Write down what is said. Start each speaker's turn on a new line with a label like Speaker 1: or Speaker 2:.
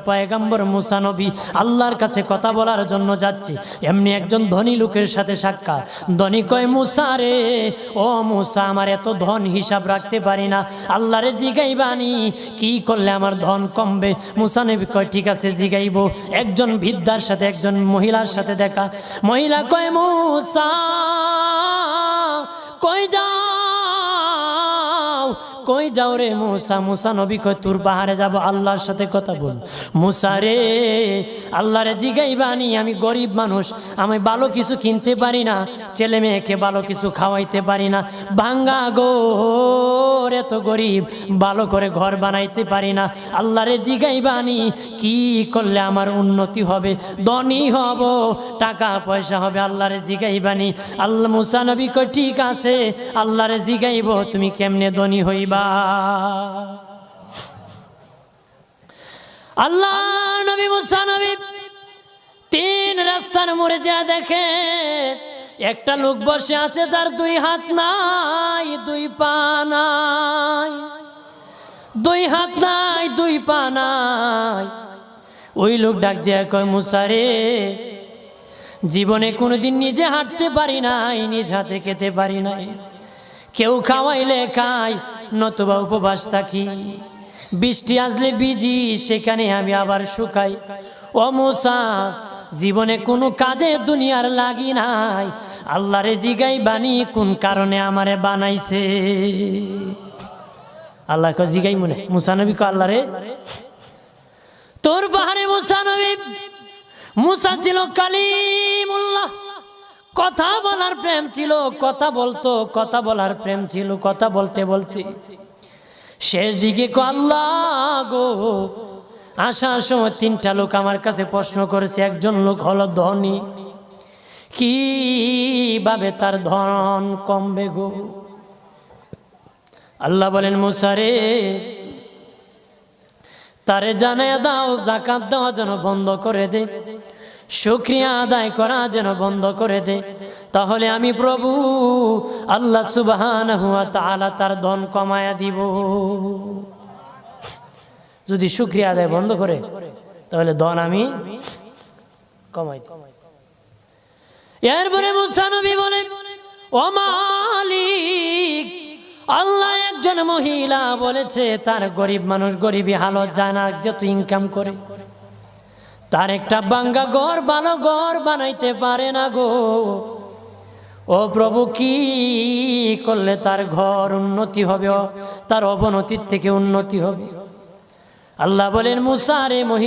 Speaker 1: পয়গম্বর মুসা নবী আল্লাহর কাছে কথা বলার জন্য যাচ্ছে, এমনি একজন ধনী লোকের সাথে সাক্ষাৎ। ধনী কয়, মুসা রে, ও মুসা, আমার এত ধন হিসাব রাখতে পারি না, আল্লাহরে জিগাইবানি কি করলে আমার ধন কমবে? মুসা নবী কয়, ঠিক আছে জিগাইব। একজন বৃদ্ধার সাথে, একজন মহিলার সাথে দেখা। মহিলা কয়, মুসা কই যাও, কই যাও রে মুসা? মুসা নবী কয়, তোর পাহাড়ে যাব, আল্লাহর সাথে কথা বল। মুসা রে, আল্লাহরে জিগাইবানি, আমি গরিব মানুষ, আমি ভালো কিছু কিনতে পারি না, ছেলে মেয়েকে ভালো কিছু খাওয়াইতে পারি না, ভাঙ্গা ঘর, এত গরিব, ভালো করে ঘর বানাইতে পারি না, আল্লাহরে জিগাইবানি কি করলে আমার উন্নতি হবে, ধনী হব, টাকা পয়সা হবে, আল্লাহরে জিগাইবানি। আল্লাহ মুসা নবী কয়, ঠিক আছে, আল্লাহরে জিগাইব, তুমি কেমনে ধনী হইবা? আল্লাহ নবী মুসা নবী তিন রাস্তার মোড়ে যা দেখে একটা লোক বসে আছে, তার দুই হাত নাই, দুই পা নাই, দুই হাত নাই, দুই পা নাই। ওই লোক ডাক দিয়া কয়, মুসা রে, জীবনে কোনোদিন নিজে হাঁটতে পারি নাই, নিজ হাতে খেতে পারি নাই, কেউ খাওয়াইলে খাই, নতুবা উপবাস থাকি, বৃষ্টি আসলে ভিজি, সেখানে আমি আবার শুকাই। ও মুসা, জীবনে কোনো কাজে দুনিয়ার লাগি নাই, আল্লাহরে জিগাইবানি কোন কারণে আমারে বানাইছে? আল্লাহ কয়, জিগাই মনে। মুসা নবী কয়, আল্লাহরে তোর পাহাড়ে মুসা নবী, মুসা ছিল কালিমুল্লাহ, কথা বলার প্রেম ছিল, কথা বলতো, কথা বলার প্রেম ছিল। কথা বলতে বলতে শেষ দিকে আল্লাহ গো, আসার সময় তিনটা লোক আমার কাছে প্রশ্ন করেছে। একজন লোক হলো ধনী, কিভাবে তার ধন কমবে গো? আল্লাহ বলেন, মুসা রে, তারে জানায়া দাও, যাকাত দেওয়া যেন বন্ধ করে দে, শুকরিয়া আদায় করা যেন বন্ধ করে দে, তাহলে আমি প্রভু আল্লাহ সুবহানাহু ওয়া তাআলা তার ধন কমায়া দিব। যদি শুকরিয়া আদায় বন্ধ করে, তাহলে ধন আমি কমাই দেব। এরপরে মুসা নবী বলে, ও মালিক, আল্লাহ একজন মহিলা বলেছে তার গরিব মানুষ, গরিবী হালত যায় না, যত ইনকাম করে তার একটা ভাঙ্গা ঘর, ভালো ঘর বানাইতে পারে না গো। ও প্রভু, কি করলে তার ঘর উন্নতি হবে, তার অবনতির থেকে উন্নতি হবে? আল্লাহ বলেন, মুসা রে, মহিলা